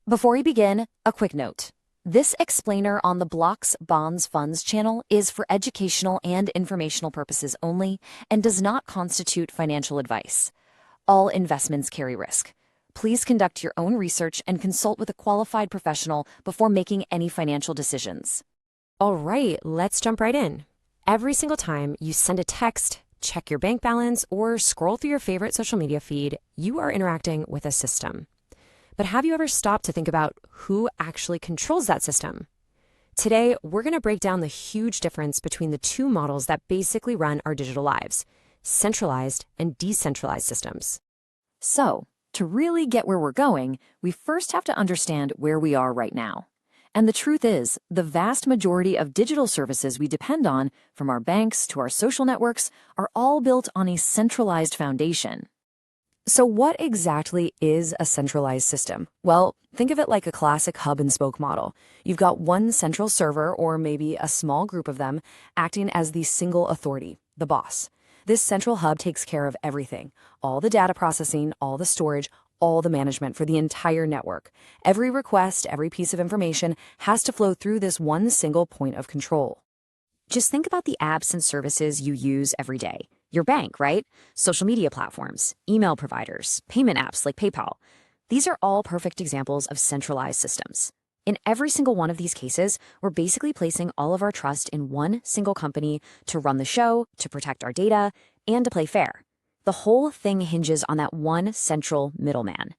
Before we begin, a quick note. This explainer on the Blocks Bonds Funds channel is for educational and informational purposes only and does not constitute financial advice. All investments carry risk. Please conduct your own research and consult with a qualified professional before making any financial decisions. All right, let's jump right in. Every single time you send a text, check your bank balance, or scroll through your favorite social media feed, you are interacting with a system. But have you ever stopped to think about who actually controls that system? Today, we're going to break down the huge difference between the two models that basically run our digital lives: centralized and decentralized systems. So, to really get where we're going, we first have to understand where we are right now. And the truth is, the vast majority of digital services we depend on, from our banks to our social networks, are all built on a centralized foundation. So what exactly is a centralized system? Well, think of it like a classic hub and spoke model. You've got one central server, or maybe a small group of them, acting as the single authority, the boss. This central hub takes care of everything: all the data processing, all the storage, all the management for the entire network. Every request, every piece of information has to flow through this one single point of control. Just think about the apps and services you use every day. Your bank, right? Social media platforms, email providers, payment apps like PayPal. These are all perfect examples of centralized systems. In every single one of these cases, we're basically placing all of our trust in one single company to run the show, to protect our data, and to play fair. The whole thing hinges on that one central middleman.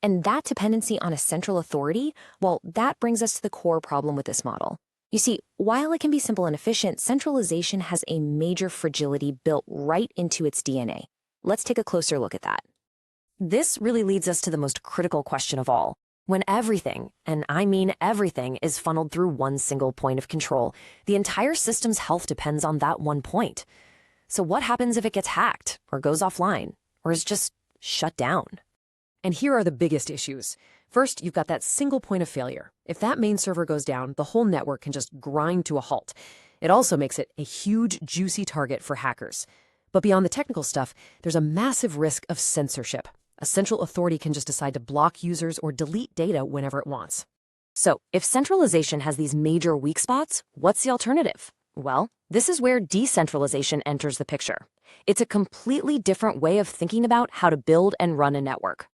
And that dependency on a central authority, well, that brings us to the core problem with this model. You see, while it can be simple and efficient, centralization has a major fragility built right into its DNA. Let's take a closer look at that. This really leads us to the most critical question of all. When everything, and I mean everything, is funneled through one single point of control, the entire system's health depends on that one point. So what happens if it gets hacked, or goes offline, or is just shut down? And here are the biggest issues. First, you've got that single point of failure. If that main server goes down, the whole network can just grind to a halt. It also makes it a huge, juicy target for hackers. But beyond the technical stuff, there's a massive risk of censorship. A central authority can just decide to block users or delete data whenever it wants. So, if centralization has these major weak spots, what's the alternative? Well, this is where decentralization enters the picture. It's a completely different way of thinking about how to build and run a network.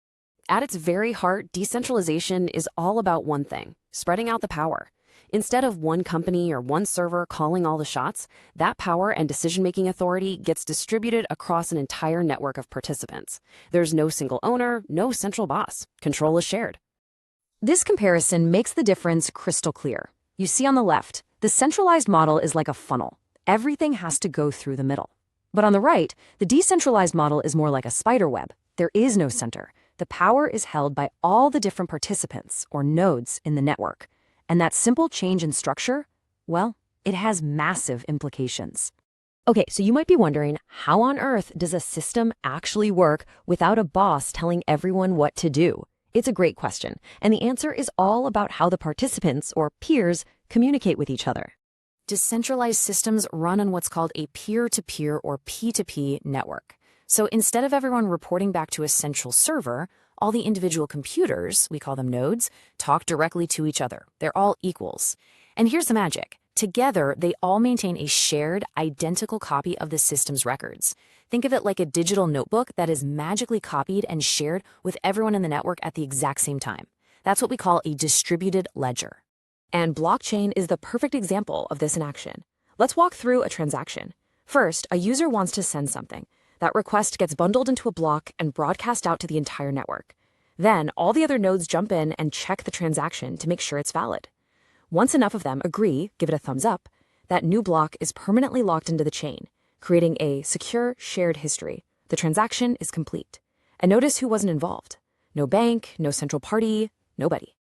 At its very heart, decentralization is all about one thing: spreading out the power. Instead of one company or one server calling all the shots, that power and decision-making authority gets distributed across an entire network of participants. There's no single owner, no central boss. Control is shared. This comparison makes the difference crystal clear. You see on the left, the centralized model is like a funnel. Everything has to go through the middle. But on the right, the decentralized model is more like a spider web. There is no center. The power is held by all the different participants, or nodes, in the network. And that simple change in structure, well, it has massive implications. Okay, so you might be wondering, how on earth does a system actually work without a boss telling everyone what to do? It's a great question, and the answer is all about how the participants, or peers, communicate with each other. Decentralized systems run on what's called a peer-to-peer or P2P network. So instead of everyone reporting back to a central server, all the individual computers, we call them nodes, talk directly to each other. They're all equals. And here's the magic. Together, they all maintain a shared, identical copy of the system's records. Think of it like a digital notebook that is magically copied and shared with everyone in the network at the exact same time. That's what we call a distributed ledger. And blockchain is the perfect example of this in action. Let's walk through a transaction. First, a user wants to send something. That request gets bundled into a block and broadcast out to the entire network. Then, all the other nodes jump in and check the transaction to make sure it's valid. Once enough of them agree, give it a thumbs up, that new block is permanently locked into the chain, creating a secure shared history. The transaction is complete. And notice who wasn't involved. No bank, no central party, nobody.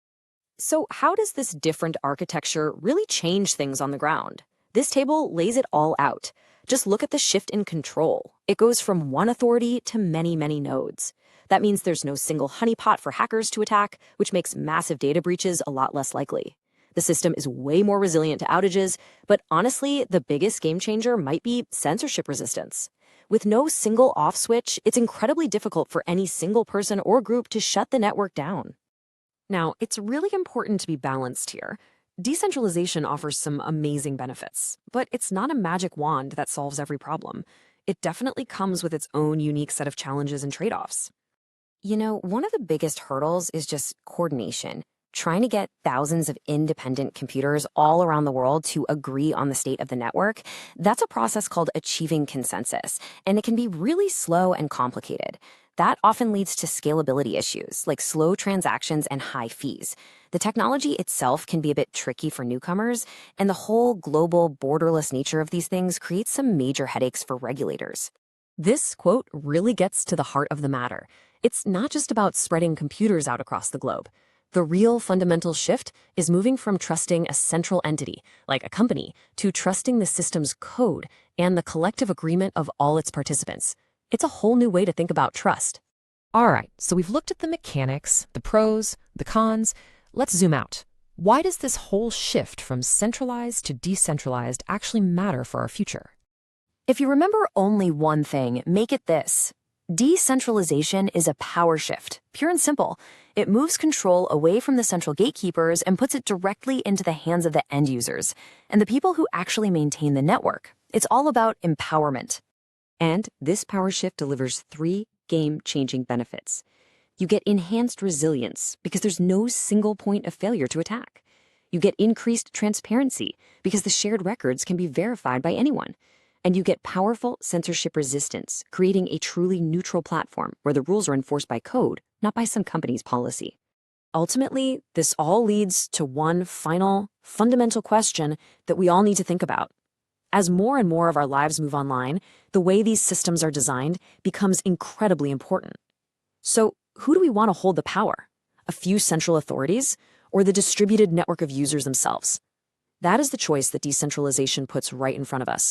So how does this different architecture really change things on the ground? This table lays it all out. Just look at the shift in control. It goes from one authority to many, many nodes. That means there's no single honeypot for hackers to attack, which makes massive data breaches a lot less likely. The system is way more resilient to outages, but honestly, the biggest game changer might be censorship resistance. With no single off switch, it's incredibly difficult for any single person or group to shut the network down. Now, it's really important to be balanced here. Decentralization offers some amazing benefits, but it's not a magic wand that solves every problem. It definitely comes with its own unique set of challenges and trade-offs. One of the biggest hurdles is just coordination. Trying to get thousands of independent computers all around the world to agree on the state of the network, that's a process called achieving consensus, and it can be really slow and complicated. That often leads to scalability issues, like slow transactions and high fees. The technology itself can be a bit tricky for newcomers, and the whole global, borderless nature of these things creates some major headaches for regulators. This quote really gets to the heart of the matter. It's not just about spreading computers out across the globe. The real fundamental shift is moving from trusting a central entity, like a company, to trusting the system's code and the collective agreement of all its participants. It's a whole new way to think about trust. All right, so we've looked at the mechanics, the pros, the cons. Let's zoom out. Why does this whole shift from centralized to decentralized actually matter for our future? If you remember only one thing, make it this. Decentralization is a power shift, pure and simple. It moves control away from the central gatekeepers and puts it directly into the hands of the end users and the people who actually maintain the network. It's all about empowerment. And this power shift delivers 3 game-changing benefits. You get enhanced resilience because there's no single point of failure to attack. You get increased transparency because the shared records can be verified by anyone. And you get powerful censorship resistance, creating a truly neutral platform where the rules are enforced by code, not by some company's policy. Ultimately, this all leads to one final, fundamental question that we all need to think about. As more and more of our lives move online, the way these systems are designed becomes incredibly important. So, who do we want to hold the power? A few central authorities, or the distributed network of users themselves? That is the choice that decentralization puts right in front of us.